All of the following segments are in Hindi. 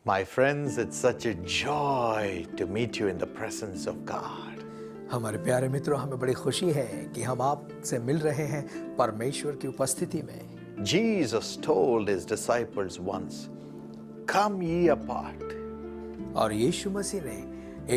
My friends, it's such a joy to meet you in the presence of God. हमारे प्यारे मित्रों, हमें बड़ी खुशी है कि हम आपसे मिल रहे हैं परमेश्वर की उपस्थिति में। Jesus told his disciples once, "Come ye apart." और यीशु मसीह ने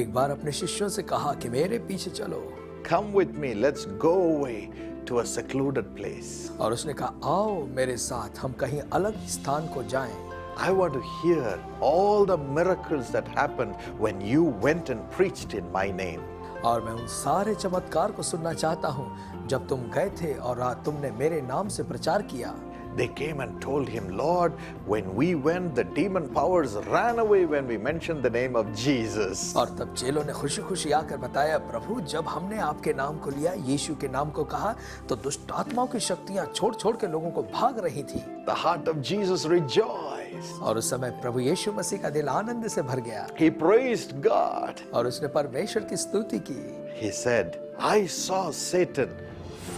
एक बार अपने शिष्यों से कहा कि मेरे पीछे चलो। Come with me, let's go away to a secluded place. और उसने कहा, आओ मेरे साथ, हम कहीं अलग स्थान को जाएं। I want to hear all the miracles that happened when you went and preached in my name. और मैं उन सारे चमत्कार को सुनना चाहता हूँ जब तुम गए थे और तुमने मेरे नाम से प्रचार किया। They came and told him, Lord, when we went, the demon powers ran away when we mentioned the name of Jesus. और तब चेलों ने खुशी खुशी आकर बताया, प्रभु जब हमने आपके नाम को लिया, यीशु के नाम को कहा, तो दुष्ट आत्माओं की शक्तियां छोड़ छोड़ के लोगों को भाग रही थी। The heart of Jesus rejoiced. और उस समय प्रभु यीशु मसीह का दिल आनंद से भर गया। He praised God. और उसने परमेश्वर की स्तुति की। He said, I saw Satan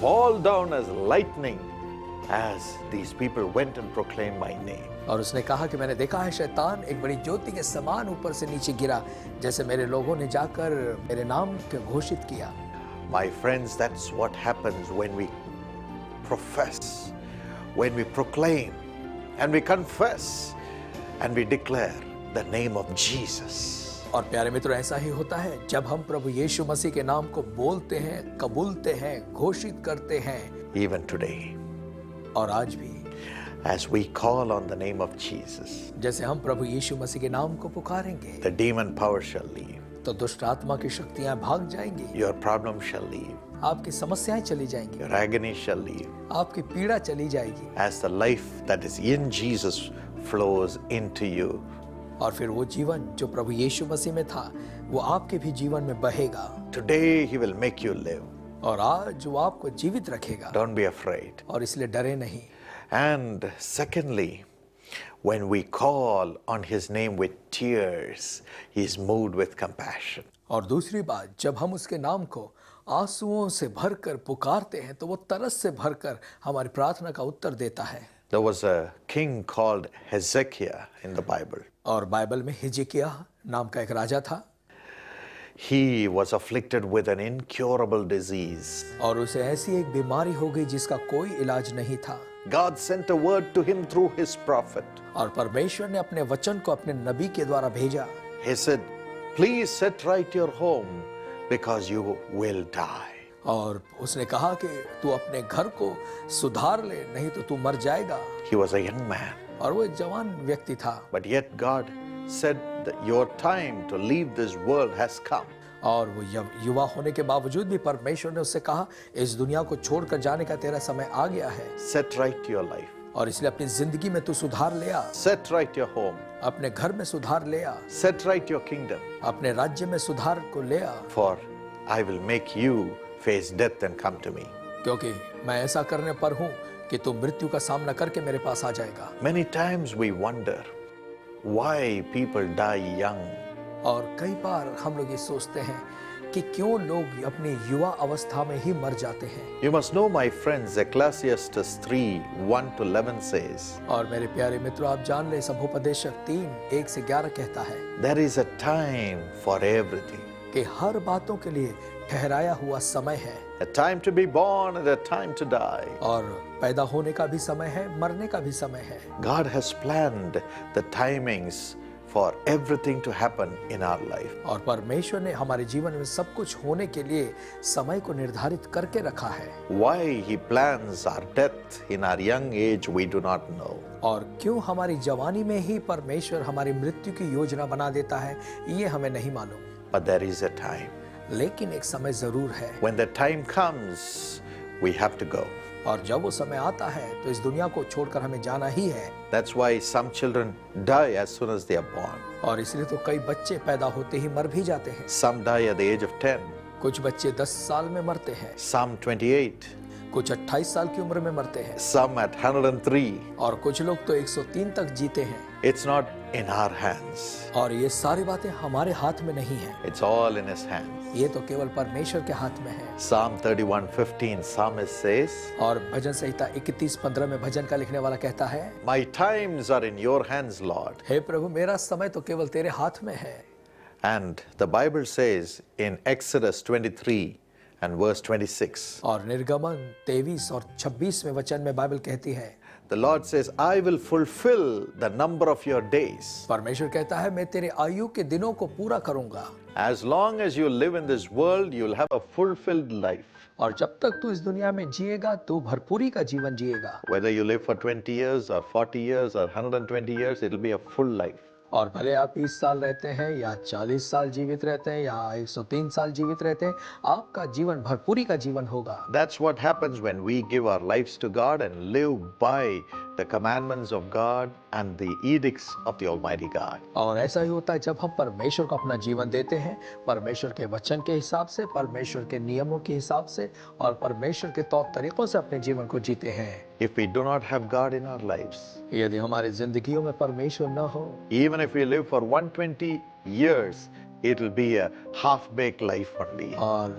fall down as lightning as these people went and proclaimed my name. और उसने कहा कि मैंने देखा है शैतान एक बड़ी ज्योति के समान ऊपर से नीचे गिरा, जैसे मेरे लोगों ने जाकर मेरे नाम को घोषित किया। My friends, that's what happens when we profess, when we proclaim, and we confess, and we declare the name of Jesus. और प्यारे मित्रों, ऐसा ही होता है जब हम प्रभु यीशु मसीह के नाम को बोलते हैं, कबूलते हैं, घोषित करते हैं। Even today, और आज भी as we call on the name of Jesus, जैसे हम प्रभु यीशु मसीह के नाम को पुकारेंगे, the demon power shall leave. तो दुष्ट आत्मा की शक्तियां भाग जाएंगी। Your problem shall leave. आपकी समस्याएं चली जाएंगी। Your agony shall leave. आपकी पीड़ा चली जाएगी। As the life that is in Jesus flows into you. और फिर वो जीवन जो प्रभु यीशु मसीह में था, वो आपके भी जीवन में बहेगा। Today he will make you live. और आज वो आपको जीवित रखेगा। Don't be afraid. और इसलिए डरे नहीं। And secondly, when we call on his name with tears, he is moved with compassion. और दूसरी बात, जब हम उसके नाम को आंसुओं से भरकर पुकारते हैं, तो वो तरस से भरकर हमारी प्रार्थना का उत्तर देता है। There was a king called Hezekiah in the Bible. और बाइबल में हिजकिय्याह नाम का एक राजा था। He was afflicted with an incurable disease. और उसे ऐसी एक बीमारी हो गई जिसका कोई इलाज नहीं था। God sent a word to him through his prophet. और परमेश्वर ने अपने वचन को अपने नबी के द्वारा भेजा। He said, please set right your home because you will die. और उसने कहा कि तू अपने घर को सुधार ले, नहीं तो तू मर जाएगा। He was a young man. और वो एक जवान व्यक्ति था। But yet God said that your time to leave this world has come. और वो युवा होने के बावजूद भी परमेश्वर ने उससे कहा, इस दुनिया को छोड़कर जाने का तेरा समय आ गया है। Set right your life. और इसलिए अपनी जिंदगी में तू सुधार ले आ। Set right your home. अपने घर में सुधार ले आ। Set right your kingdom. अपने राज्य में सुधार को ले आ। For I will make you face death and come to me. क्योंकि मैं ऐसा करने पर हूँ कि तू मृत्यु का सामना करके मेरे पास आ जाएगा। Many times we wonder why people die young. और कई बार हम लोग ये सोचते हैं कि क्यों लोग अपनी युवा अवस्था में ही मर जाते हैं। You must know, my friends, Ecclesiastes 3:1-11 says, और मेरे प्यारे मित्रों, आप जान ले, सभोपदेशक 3:1-11 कहता है, there is a time for everything. कि हर बातों के लिए ठहराया हुआ समय है। A time to be born and a time to die. और पैदा होने का भी समय है, मरने का भी समय है। God has planned the timings for everything to happen in our life. और परमेश्वर ने हमारे जीवन में सब कुछ होने के लिए समय को निर्धारित करके रखा है। Why he plans our death in our young age, we do not know. और क्यों हमारी जवानी में ही परमेश्वर हमारी मृत्यु की योजना बना देता है, ये हमें नहीं मालूम। But there is a time. लेकिन एक समय जरूर है। When the time comes, we have to go. और जब वो समय आता है तो इस दुनिया को छोड़कर हमें जाना ही है। That's why some children die as soon as they are born. और इसलिए तो कई बच्चे पैदा होते ही मर भी जाते हैं। Some die at the age of 10. कुछ बच्चे 10 साल में मरते हैं। Some 28. कुछ 28 साल की उम्र में मरते हैं। Some at 103. और कुछ लोग तो 103 तक जीते हैं। It's not in our hands. और ये सारी बातें हमारे हाथ में नहीं है। It's all in his hands. ये तो केवल परमेश्वर के हाथ में है। Psalm 31:15, psalmist says, और भजन संहिता 31:15 में भजन का लिखने वाला कहता है, My times are in your hands, Lord. हे प्रभु मेरा समय तो केवल तेरे हाथ में है। And the Bible says in Exodus 23 and verse 26, और निर्गमन 23 और 26वें वचन में बाइबल कहती है, the Lord says, I will fulfill the number of your days. परमेश्वर कहता है मैं तेरे आयु के दिनों को पूरा करूंगा। As long as you live in this world, you'll have a fulfilled life. और जब तक तू इस दुनिया में जिएगा तू भरपूरी का जीवन जिएगा। Whether you live for 20 years or 40 years or 120 years, it'll be a full life. और भले आप 20 साल रहते हैं या 40 साल जीवित रहते हैं या 103 साल जीवित रहते हैं, आपका जीवन भरपूरी का जीवन होगा। That's what happens when we give our lives to God and live by the commandments of God and the edicts of the Almighty God. और ऐसा ही होता है जब हम परमेश्वर को अपना जीवन देते हैं, परमेश्वर के वचन के हिसाब से, परमेश्वर के नियमों के हिसाब से और परमेश्वर के तौर तरीकों से अपने जीवन को जीते हैं। If we do not have God in our lives, यदि हमारी जिंदगियों में परमेश्वर न हो, even if we live for 120 years, it will be a half-baked life only. और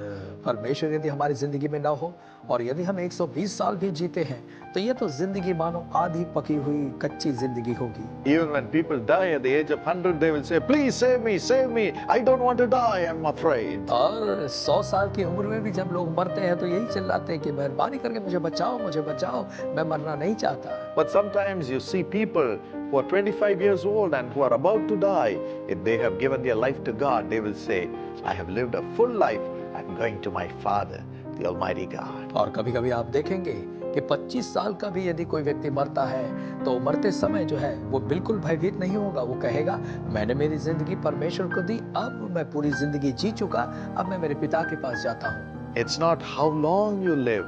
परमेश्वर यदि हमारी जिंदगी में ना हो और यदि हम 120 साल भी जीते हैं तो ये तो जिंदगी मानो आधी पकी हुई कच्ची जिंदगी होगी। Even when people die at the age of 100, they will say, please save me, I don't want to die, I'm afraid. और 100 साल की उम्र में भी जब लोग मरते हैं तो यही चिल्लाते हैं कि मेहरबानी करके मुझे बचाओ, मैं मरना नहीं चाहता। But sometimes you see people who are 25 years old and who are about to die. If they have given their life to God, they will say, I have lived a full life, I'm going to my Father, the Almighty God. और कभी-कभी आप देखेंगे कि 25 साल का भी यदि कोई व्यक्ति मरता है तो मरते समय जो है वो बिल्कुल भयभीत नहीं होगा। वो कहेगा मैंने मेरी जिंदगी परमेश्वर को दी, अब मैं पूरी जिंदगी जी चुका, अब मैं मेरे पिता के पास जाता हूँ। It's not how long you live,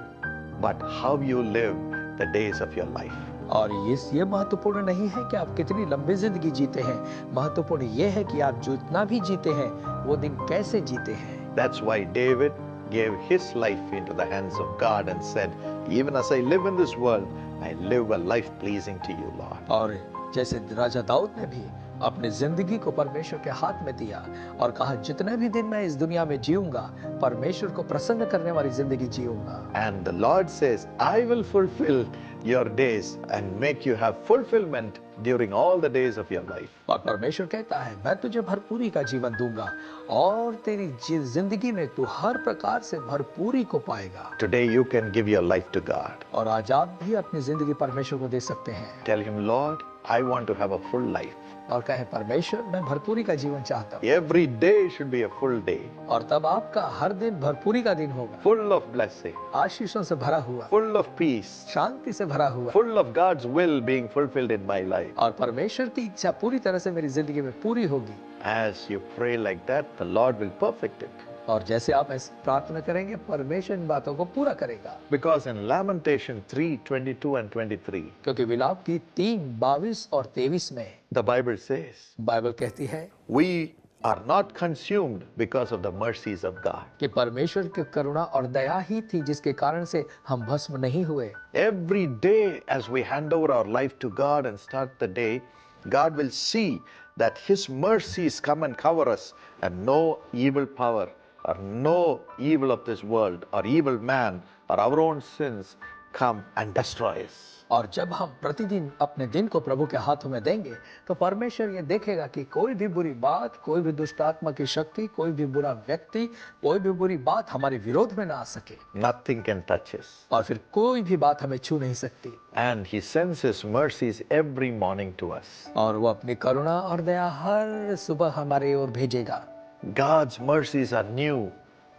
but how you live the days of your life. और ये महत्वपूर्ण नहीं है कि आप कितनी लंबी जिंदगी जीते हैं, महत्वपूर्ण ये है कि आप जितना भी जीते हैं वो दिन कैसे जीते हैं। That's why David gave his life into the hands of God and said, even as I live in this world, I live a life pleasing to you, Lord. और जैसे राजा दाऊद ने भी अपनी जिंदगी को परमेश्वर के हाथ में दिया और कहा जितने भी दिन मैं इस दुनिया में जीऊंगा परमेश्वर को प्रसन्न करने वाली जिंदगी जीऊंगा। And the Lord says, I will fulfill your days and make you have fulfillment during all the days of your life. और परमेश्वर कहता है मैं तुझे भरपूरी का जीवन दूंगा और तेरी जिंदगी में तू हर प्रकार से भरपूरी को पाएगा। Today you can give your life to God. और आज आप भी अपनी जिंदगी परमेश्वर को दे सकते हैं। Tell him, Lord, I want to have a full life. और कहे परमेश्वर मैं भरपूरी का जीवन चाहता हूँ। Every day should be a full day. और तब आपका हर दिन भरपूरी का दिन होगा, Full of blessing, आशीषों से भरा हुआ, full of peace, शांति से भरा हुआ, full of God's will being fulfilled in my life. और परमेश्वर की इच्छा पूरी तरह से मेरी जिंदगी में पूरी होगी। As you pray like that, the Lord will perfect it. और जैसे आप ऐसे प्रार्थना करेंगे परमेश्वर इन बातों को पूरा करेगा। Because in Lamentation 3:22 and 23, क्योंकि विलाप की 3:22 और 23 में the Bible says, बाइबल कहती है we are not consumed because of the mercies of God. कि परमेश्वर की करुणा और दया ही थी जिसके कारण से हम भस्म नहीं हुए। Every day as we hand over our life to God and start the day, God will see that His mercies come and cover us, and no evil power or no evil of this world or evil man or our own sins come and destroy us. और जब हम प्रतिदिन अपने दिन को प्रभु के हाथों में देंगे तो परमेश्वर ये देखेगा कि कोई भी बुरी बात, कोई भी दुष्ट आत्मा की शक्ति, कोई भी बुरा व्यक्ति, कोई भी बुरी बात हमारे विरोध में ना आ सके। Nothing can touch us. और फिर कोई भी बात हमें छू नहीं सकती। And He sends His mercies every morning to us. और वो अपनी करुणा और दया हर सुबह हमारे ओर भेजेगा। God's mercies are new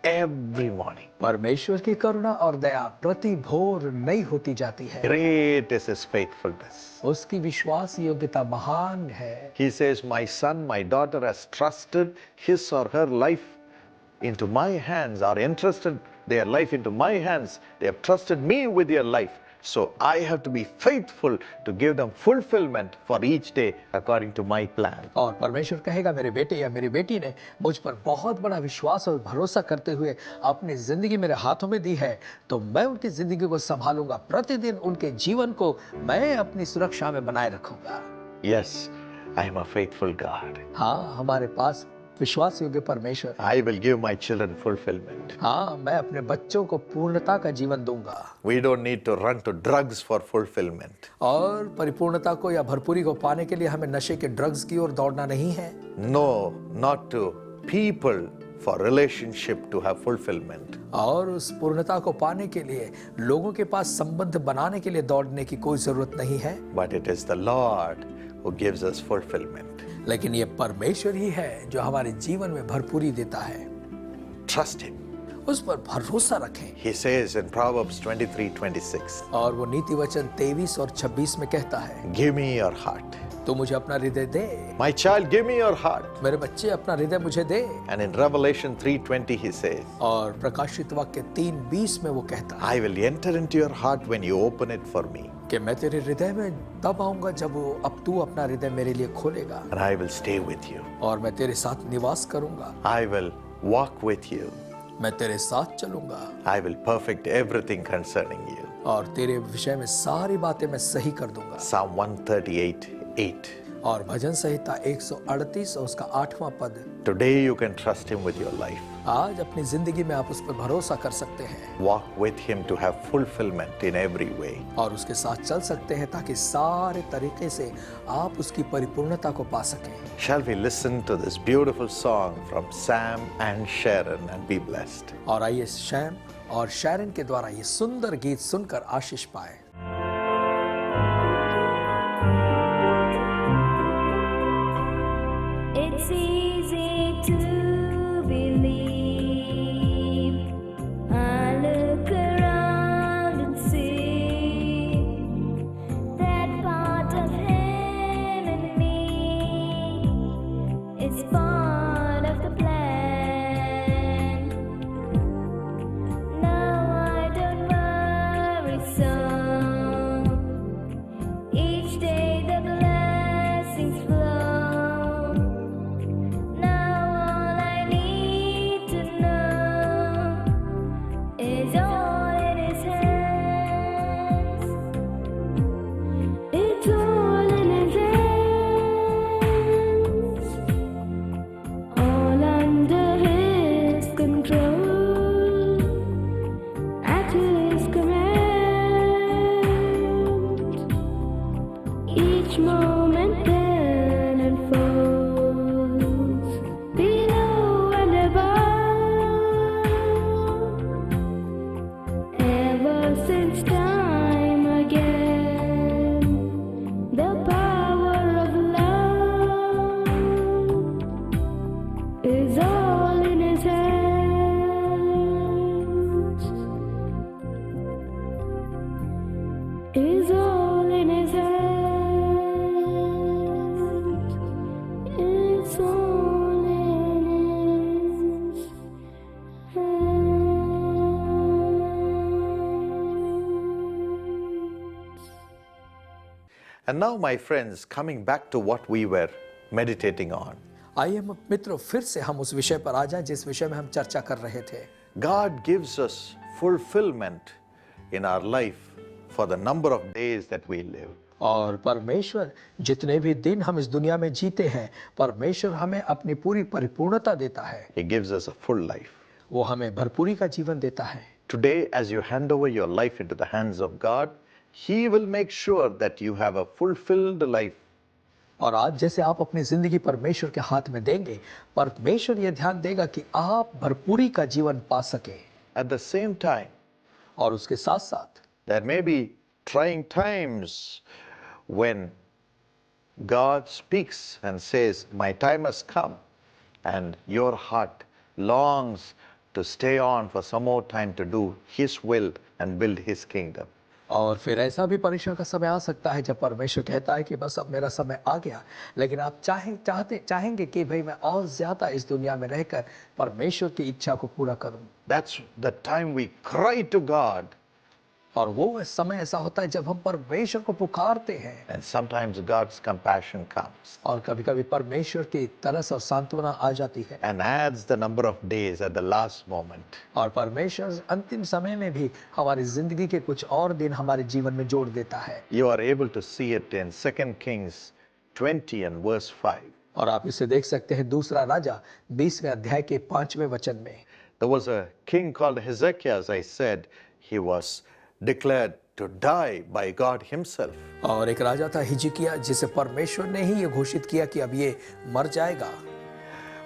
every morning. परमेश्वर की करुणा और दया प्रति भोर नई होती जाती है। Great is His faithfulness. उसकी विश्वास योग्यता महान है। He says, my son, my daughter has trusted his or her life into my hands, or entrusted their life into my hands. They have trusted me with their life. So I have to be faithful to give them fulfillment for each day according to my plan. और परमेश्वर कहेगा मेरे बेटे या मेरी बेटी ने मुझ पर बहुत बड़ा विश्वास और भरोसा करते हुए अपनी जिंदगी मेरे हाथों में दी है, तो मैं उनकी जिंदगी को संभालूंगा, प्रतिदिन उनके जीवन को मैं अपनी सुरक्षा में बनाए रखूंगा। Yes, I am a faithful God. हाँ, हमारे पास विश्वास योग्य परमेश्वर है। I will give my children fulfillment. हाँ, मैं अपने बच्चों को पूर्णता का जीवन दूंगा। We don't need to run to drugs for fulfillment. और परिपूर्णता को या भरपूरी को पाने के लिए हमें नशे के ड्रग्स की ओर दौड़ना नहीं है। No, not to people for relationship to have fulfillment. और उस पूर्णता को पाने के लिए लोगों के पास संबंध बनाने के लिए दौड़ने की कोई जरूरत नहीं है। But it is the Lord who gives us fulfillment. लेकिन ये परमेश्वर ही है जो हमारे जीवन में भरपूरी देता है। Trust Him. उस पर भरोसा रखें। He says in Proverbs 23:26, और वो नीति वचन 23 और 26 में कहता है, give me your heart. तो मुझे अपना हृदय दे। My child, give me your heart. मेरे बच्चे अपना हृदय मुझे दे। And in Revelation 3:20 he says, और प्रकाशित वाक्य 3:20 में वो कहता है I will enter into your heart when you open it for me. कि मैं तेरे हृदय में तब आऊंगा जब अब तू अपना हृदय मेरे लिए खोलेगा। And I will stay with you. और मैं तेरे साथ निवास करूंगा। I will walk with you. मैं तेरे साथ चलूंगा। I will perfect everything concerning you. और तेरे विषय में सारी बातें मैं सही कर दूंगा। Psalm 138:8. और भजन संहिता 138 और उसका 8वां पद। Today you can trust Him with your life. आज अपनी जिंदगी में आप उस पर भरोसा कर सकते हैं। Walk with Him to have fulfillment in every way. और उसके साथ चल सकते हैं ताकि सारे तरीके से आप उसकी परिपूर्णता को पा सकें। Shall we listen to this beautiful song from Sam and Sharon and be blessed? और आइए शैम और शैरन के द्वारा ये सुंदर गीत सुनकर आशीष पाए। It's easy to believe. I look around and see that part of him in me is part of the plan. Now I don't worry so. Each day the blessings flow. Now all I need to know is all in His hands. It's all in His hands. All under His control. At His command. Each moment then unfolds below and above. Ever since time again, the power of love is all in His hands. Is all in His hands. It's all in His hands. And now, my friends, coming back to what we were meditating on, आइए मित्रों फिर से हम उस विषय पर आ जाएं जिस विषय में हम चर्चा कर रहे थे। God gives us fulfillment in our life for the number of days that we live. और परमेश्वर जितने भी दिन हम इस दुनिया में जीते हैं, परमेश्वर हमें अपनी पूरी परिपूर्णता देता है। He gives us a full life. वो हमें भरपूरी का जीवन देता है। Today, as you hand over your life into the hands of God, He will make sure that you have a fulfilled life. और आज जैसे आप अपनी जिंदगी परमेश्वर के हाथ में देंगे, परमेश्वर ये ध्यान देगा कि आप भरपूरी का जीवन पा सके। At the same time, और उसके साथ साथ there may be trying times when God speaks and says, my time has come, and your heart longs to stay on for some more time to do His will and build His kingdom. और फिर ऐसा भी परीक्षा का समय आ सकता है जब परमेश्वर कहता है कि बस अब मेरा समय आ गया, लेकिन आप चाहेंगे कि भाई मैं और ज्यादा इस दुनिया में रहकर परमेश्वर की इच्छा को पूरा करूं। That's the time we cry to God. और वो समय ऐसा होता है जब हम परमेश्वर को पुकारते हैं। And sometimes God's compassion comes और कभी-कभी परमेश्वर की तरस और सांत्वना आ जाती है। and adds the number of days at the last moment. और परमेश्वर अंतिम समय में भी हमारी जिंदगी के कुछ और दिन हमारे जीवन में जोड़ देता है। You are able to see it in 2 Kings 20 and verse 5. और आप इसे देख सकते हैं दूसरा राजा 20वें अध्याय के 5वें वचन में। There was a king called Hezekiah, as I said. He was declared to die by God himself. और एक राजा था हिजकिय्याह, जिसे परमेश्वर ने ही ये घोषित किया कि अब ये मर जाएगा।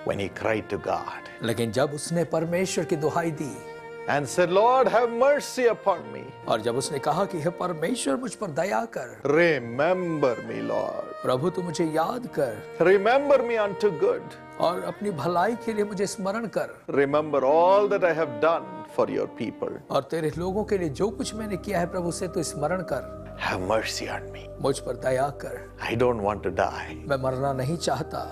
When he cried to God लेकिन जब उसने परमेश्वर की दुहाई दी and said, Lord, have mercy upon me. और जब उसने कहा कि हे परमेश्वर मुझ पर दया कर, Remember me, Lord. प्रभु तू मुझे याद कर Remember me unto good. और अपनी भलाई के लिए मुझे स्मरण कर, Remember all that I have done for your people. और तेरे लोगों के लिए जो कुछ मैंने किया है प्रभु से तू स्मरण कर, Have mercy on me. मुझ पर दया कर, I don't want to die. मैं मरना नहीं चाहता।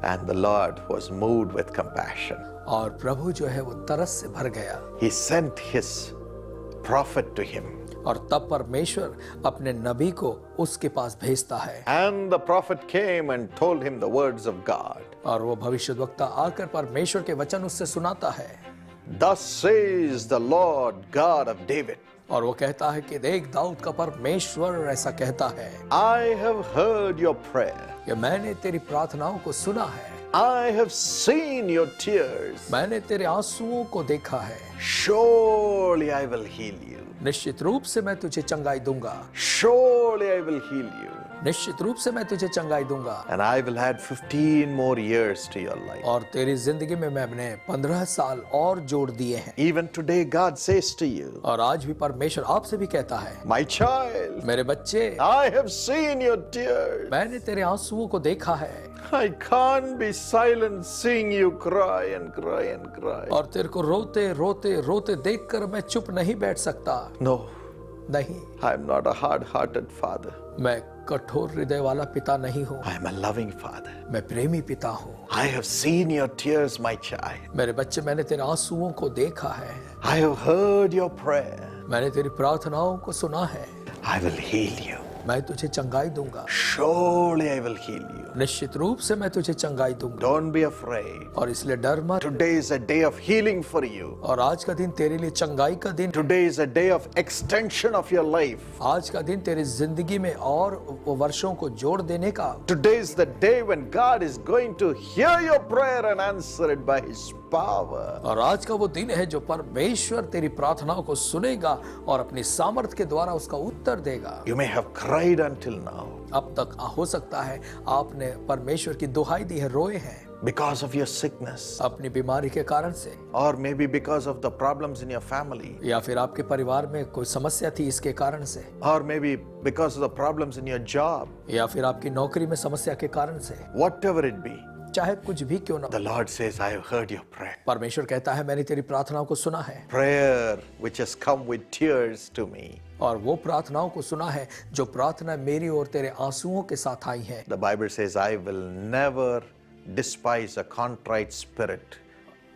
And the Lord was moved with compassion. और प्रभु जो है वो तरस से भर गया He sent his prophet to him. और तब परमेश्वर अपने नबी को उसके पास भेजता है And the prophet came and told him the words of God. और वो भविष्यद्वक्ता आकर परमेश्वर के वचन उससे सुनाता है। Thus says the Lord God of David. और वो कहता है कि देख दाऊद का परमेश्वर ऐसा कहता है I have heard your prayer. कि मैंने तेरी प्रार्थनाओं को सुना है, I have seen your tears. मैंने तेरे आंसुओं को देखा है, Surely I will heal you. निश्चित रूप से मैं तुझे चंगाई दूंगा, Surely I will heal you. निश्चित रूप से मैं तुझे चंगाई दूंगा। And I will add 15 more years to your life. और तेरी जिंदगी में मैंने 15 साल और जोड़ दिए हैं। Even today God says to you, और आज भी परमेश्वर आपसे भी कहता है, my child, मेरे बच्चे, I have seen your tears. मैंने तेरे आंसुओं को देखा है I can't be silent seeing you cry and cry and cry. और तेरे को रोते रोते रोते देखकर मैं चुप नहीं बैठ सकता। No, नहीं, I am not a hard-hearted father. मैं कठोर हृदय वाला पिता नहीं हूँ, I am a loving father. मैं प्रेमी पिता हूँ। I have seen your tears, my child. मेरे बच्चे, मैंने तेरे आंसुओं को देखा है, I have heard your prayer. मैंने तेरी प्रार्थनाओं को सुना है, I will heal you. मैं तुझे चंगाई दूंगा, Surely I will heal you. निश्चित रूप से मैं तुझे चंगाई दूंगा। Don't be afraid. और इसलिए डर मत। Today is a day of healing for you. और आज का दिन तेरे लिए चंगाई का दिन, Today is a day of extension of your life. आज का दिन तेरी जिंदगी में और वो वर्षों को जोड़ देने का। Today is the day when God is going to hear your prayer and answer it by His power. और आज का वो दिन है जो परमेश्वर तेरी प्रार्थनाओं को सुनेगा और अपनी सामर्थ के द्वारा उसका उत्तर देगा। You may have cried until now अब तक हो सकता है आपने परमेश्वर की दुहाई दी है, रोए हैं because of your sickness, अपनी बीमारी के कारण से, or maybe because of the problems in your family, या फिर आपके परिवार में कोई समस्या थी इसके कारण से, or maybe because of the problems in your job. या फिर आपकी नौकरी में समस्या के कारण से, Whatever it be, चाहे कुछ भी क्यों ना। the Lord says, I have heard your prayer. परमेश्वर कहता है मैंने तेरी प्रार्थनाओं को सुना है, Prayer which has come with tears to me. और वो प्रार्थनाओं को सुना है जो प्रार्थना मेरी और तेरे आंसुओं के साथ आई है। The Bible says, I will never despise a contrite spirit.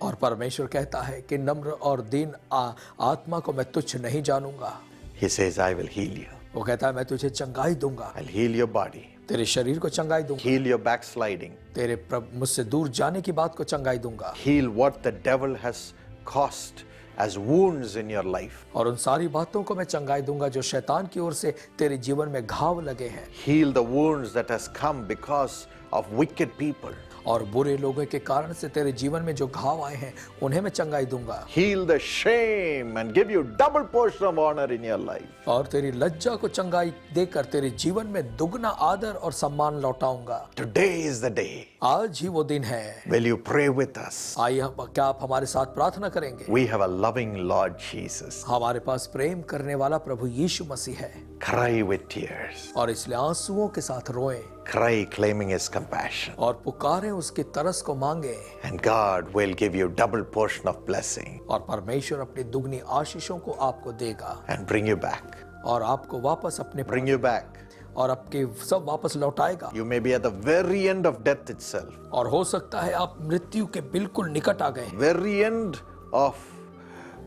और परमेश्वर कहता है कि नम्र और दीन आत्मा को मैं तुच्छ नहीं जानूंगा। He says, I will heal you. वो कहता है मैं तुझे चंगाई दूंगा, I'll heal your body, तेरे शरीर को चंगाई दूंगा, heal your backsliding, तेरे मुझसे दूर जाने की बात को चंगाई दूंगा, heal what the devil has caused as wounds in your life. और उन सारी बातों को मैं चंगाई दूंगा जो शैतान की ओर से तेरे जीवन में घाव लगे हैं। Heal the wounds that has come because of wicked people. और बुरे लोगों के कारण से तेरे जीवन में जो घाव आए हैं उन्हें मैं चंगाई दूंगा। Heal the shame and give you double portion of honor in your life. और तेरी लज्जा को चंगाई देकर तेरे जीवन में दुगना आदर और सम्मान लौटाऊंगा। Today is the day. आज ही वो दिन है। Will you pray with us? आइए क्या आप हमारे साथ प्रार्थना करेंगे? We have a loving Lord Jesus. हमारे पास प्रेम करने वाला प्रभु यीशु मसीह है, Cry with tears. और इसलिए आंसुओं के साथ रोएं Cry claiming His compassion. और पुकारें उसकी तरस को मांगे, And God will give you double portion of blessing और परमेश्वर अपनी दुगनी आशीषों को आपको देगा and bring you back. और आपको वापस अपने Bring you back. और आपके सब वापस लौटाएगा। You may be at the very end of death itself. और हो सकता है आप मृत्यु के बिल्कुल निकट आ गए, Very end of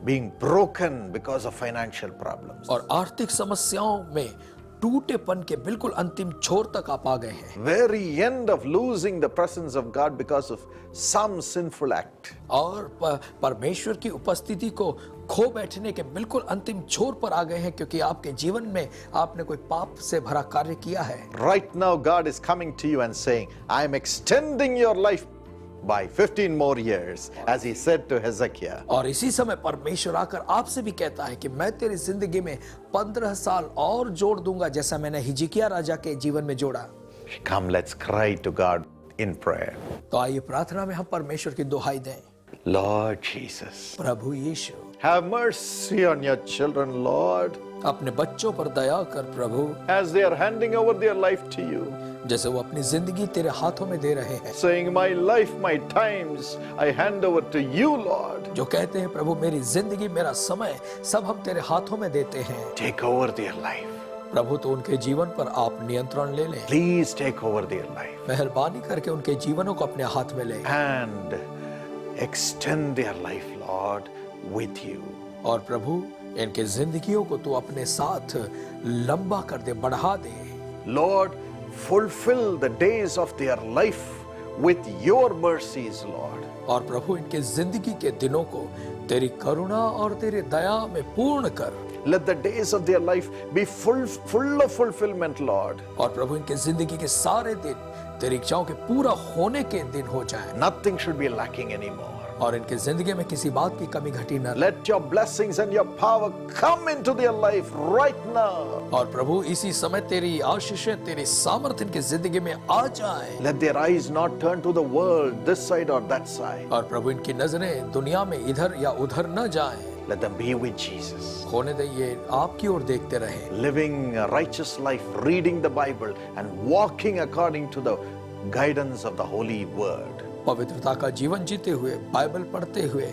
being broken because of financial problems. और आर्थिक समस्याओं में टूटेपन के बिल्कुल अंतिम छोर तक आप आ गए हैं very end of losing the presence of God because of some sinful act. और परमेश्वर की उपस्थिति को खो बैठने के बिल्कुल अंतिम छोर पर आ गए हैं क्योंकि आपके जीवन में आपने कोई पाप से भरा कार्य किया है। Right now, God is coming to you and saying, I am extending your life by 15 more years, as he said to Hezekiah. और इसी समय परमेश्वर आकर आपसे भी कहता है कि मैं तेरी जिंदगी में 15 साल और जोड़ दूंगा, जैसा मैंने हिजकिय्याह राजा के जीवन में जोड़ा। Come, let's cry to God in prayer. तो आइए प्रार्थना में हम परमेश्वर की दुहाई दें। Lord Jesus, Prabhu Yeshu, have mercy on your children, Lord, अपने बच्चों पर दया कर प्रभु, as they are handing over their life to you, जैसे वो अपनी जिंदगी तेरे हाथों में दे रहे हैं, saying, my life, my times, I hand over to you, Lord. जो कहते हैं प्रभु मेरी जिंदगी मेरा समय सब हम तेरे हाथों में देते हैं। Take over their life. प्रभु तो उनके जीवन पर आप नियंत्रण ले लें। Please take over their life मेहरबानी करके उनके जीवनों को अपने हाथ में ले and extend their life, Lord, with you. और प्रभु इनके जिंदगियों को तू अपने साथ लंबा कर दे, बढ़ा दे। Lord, fulfill the days of their life with your mercies, Lord. और प्रभु इनके जिंदगी के दिनों को तेरी करुणा और तेरे दया में पूर्ण कर। Let the days of their life be full of fulfillment, Lord. और प्रभु इनके जिंदगी के सारे दिन तेरी इच्छाओं के पूरा होने के दिन हो जाए Nothing should be lacking anymore. और इनके जिंदगी में किसी बात की कमी घटी न रहे। Let your blessings and your power come into their life right now. और प्रभु इसी समय तेरी आशीषें तेरी सामर्थ्य इनकी जिंदगी में आ जाए। Let their eyes not turn to the world, this side or that side. और प्रभु इनकी नजरें दुनिया में इधर या उधर न जाएं। Let them be with Jesus, होने दे ये आपकी ओर देखते रहे, living a righteous life, reading the Bible and walking according to the guidance of the Holy Word. पवित्रता का जीवन जीते हुए, बाइबल पढ़ते हुए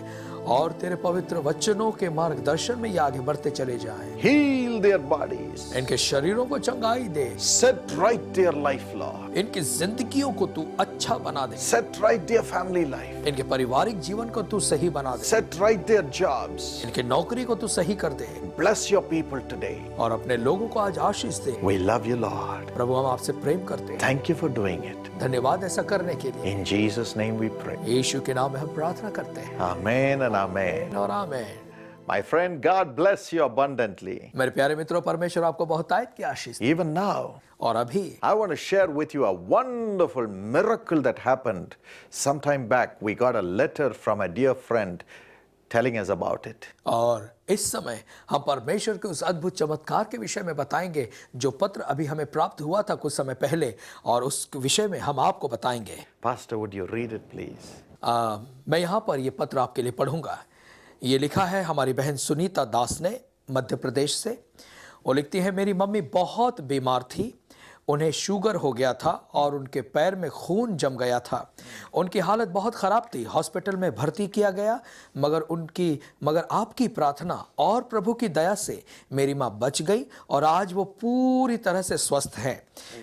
और तेरे पवित्र वचनों के मार्गदर्शन में ये आगे बढ़ते चले जाएं। Heal their bodies. इनके शरीरों को चंगाई दे, Set right their life, Lord. इनकी जिंदगियों को तू अच्छा बना दे, Set right their family life. इनके पारिवारिक जीवन को तू सही बना दे, Set right their jobs. इनके नौकरी को तू सही कर दे Bless your people today. और अपने लोगों को आज आशीष दे। We love you, Lord. प्रभु हम आपसे प्रेम करते हैं, Thank you for doing it. धन्यवाद ऐसा करने के लिए। In Jesus' name we pray. यीशु के नाम में हम प्रार्थना करते हैं Amen and amen. और आमीन। My friend, God bless you abundantly. मेरे प्यारे मित्रों, परमेश्वर आपको बहुतायत की आशीष दे। Even now, और अभी I want to share with you a wonderful miracle that happened. Sometime back, we got a letter from a dear friend telling us about it. और इस समय हम परमेश्वर के उस अद्भुत चमत्कार के विषय में बताएंगे जो पत्र अभी हमें प्राप्त हुआ था कुछ समय पहले, और उस विषय में हम आपको बताएंगे। Pastor, would you read it, please? मैं यहाँ पर ये पत्र आपके लिए पढ़ूंगा। ये लिखा है हमारी बहन सुनीता दास ने मध्य प्रदेश से। वो लिखती है, मेरी मम्मी बहुत बीमार थी, उन्हें शुगर हो गया था और उनके पैर में खून जम गया था। उनकी हालत बहुत ख़राब थी, हॉस्पिटल में भर्ती किया गया, मगर आपकी प्रार्थना और प्रभु की दया से मेरी माँ बच गई और आज वो पूरी तरह से स्वस्थ हैं।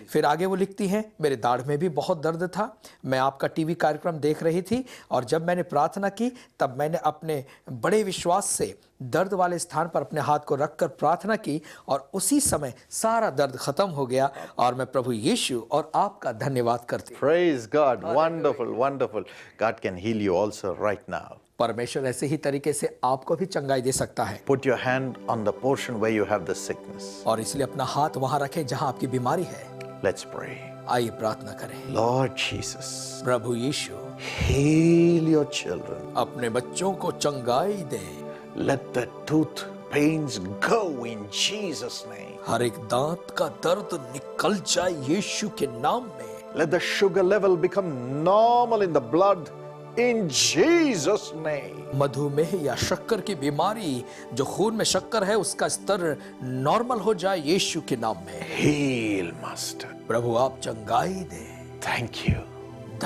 फिर आगे वो लिखती हैं, मेरे दाढ़ में भी बहुत दर्द था, मैं आपका टीवी कार्यक्रम देख रही थी और जब मैंने प्रार्थना की तब मैंने अपने बड़े विश्वास से दर्द वाले स्थान पर अपने हाथ को रखकर प्रार्थना की और उसी समय सारा दर्द खत्म हो गया और मैं प्रभु यीशु और आपका धन्यवाद करती हूँ। Praise God. Wonderful, wonderful. God can heal you also right now. परमेश्वर ऐसे ही तरीके से आपको भी चंगाई दे सकता है। Put your hand on the portion where you have the sickness. और इसलिए अपना हाथ वहां रखें जहां आपकी बीमारी है। Let's pray. आइए प्रार्थना करें। Lord Jesus, Prabhu Yeshu, heal your children. अपने बच्चों को चंगाई दे। Let the tooth pains go in Jesus' name. हर एक दांत का दर्द निकल जाए यीशु के नाम में। Let the sugar level become normal in the blood in Jesus' name. मधुमेह या शक्कर की बीमारी, जो खून में शक्कर है, उसका स्तर नॉर्मल हो जाए यीशु के नाम में। Heal, Master. प्रभु आप चंगाई दे। Thank you.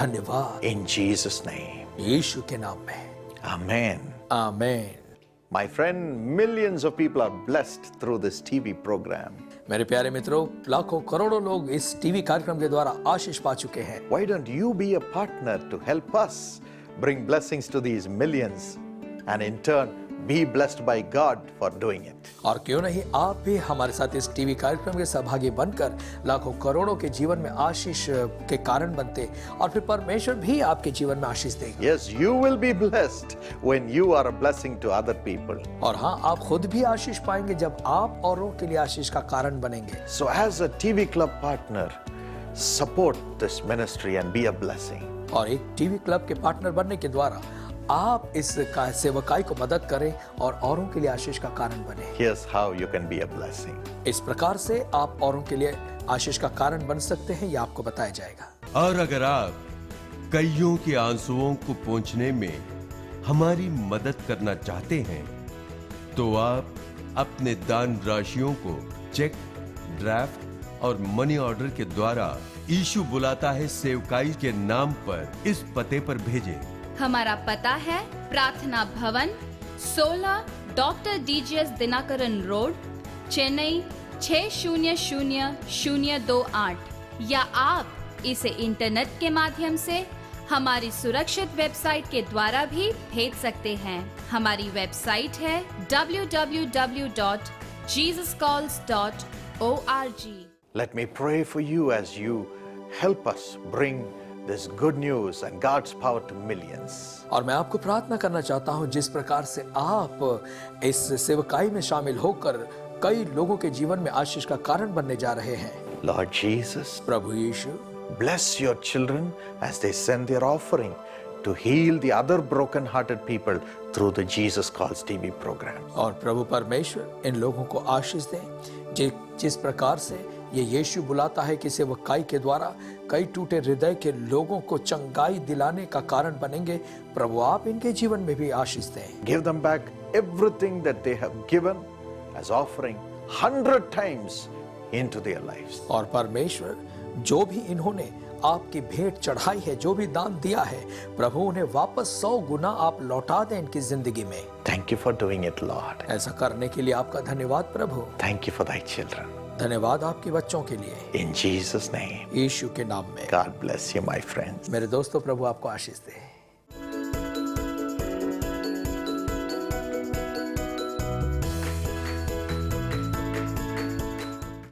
धन्यवाद In Jesus' name. यीशु के नाम में। Amen. आमीन। My friend, millions of people are blessed through this TV program. मेरे प्यारे मित्रों, लाखों करोड़ों लोग इस टीवी कार्यक्रम के द्वारा आशीष पा चुके हैं। Why don't you be a partner to help us bring blessings to these millions and in turn be blessed by God for doing it. और क्यों नहीं आप भी हमारे साथ इस टीवी कार्यक्रम के सहभागी बनकर लाखों करोड़ों के जीवन में आशीष के कारण बनते और फिर परमेश्वर भी आपके जीवन में आशीष देगा। Yes, you will be blessed when you are a blessing to other people. और हाँ, आप खुद भी आशीष पाएंगे जब आप औरों के लिए आशीष का कारण बनेंगे। So as a TV club partner, support this ministry and be a blessing. और एक टीवी क्लब के पार्टनर बनने के द्वारा आप इस सेवकाई को मदद करें और औरों के लिए आशीष का कारण बने। Here's how you can be a blessing. इस प्रकार से आप औरों के लिए आशीष का कारण बन सकते हैं, यह आपको बताया जाएगा। और अगर आप कईयों के आंसुओं को पोंछने में हमारी मदद करना चाहते हैं, तो आप अपने दान राशियों को चेक, ड्राफ्ट और मनी ऑर्डर के द्वारा यीशु बुलाता है सेवकाई के नाम पर इस पते पर भेजें। हमारा पता है प्रार्थना भवन, 16 doctor DGS Dinakaran road, Chennai 600028, या आप इसे इंटरनेट के माध्यम से हमारी सुरक्षित वेबसाइट के द्वारा भी भेज सकते हैं। हमारी वेबसाइट है www.jesuscalls.org। Let me pray for you as you help us bring this good news and God's power to millions. और मैं आपको प्रार्थना करना चाहता हूं, जिस प्रकार से आप इस सेवकाई में शामिल होकर कई लोगों के जीवन में आशीष का कारण बनने जा रहे हैं। Lord Jesus, Prabhu Yeshu, bless your children as they send their offering to heal the other broken-hearted people through the Jesus Calls TV program. और प्रभु परमेश्वर इन लोगों को आशीष दें जिस प्रकार से ये यीशु बुलाता है कि सेवकाई के द्वारा कई टूटे हृदय के लोगों को चंगाई दिलाने का कारण बनेंगे। प्रभु आप इनके जीवन में भी आशीष दें। Give them back everything that they have given as offering 100 times into their lives. और परमेश्वर जो भी इन्होंने आपकी भेंट चढ़ाई है, जो भी दान दिया है, प्रभु उन्हें वापस 100 गुना आप लौटा दें इनकी जिंदगी में। Thank you for doing it, Lord. ऐसा करने के लिए आपका धन्यवाद प्रभु। Thank you for thy children. धन्यवाद आपके बच्चों के लिए, In Jesus' name. यीशु के नाम में। God bless you, my friends. मेरे दोस्तों, प्रभु आपको आशीष दे।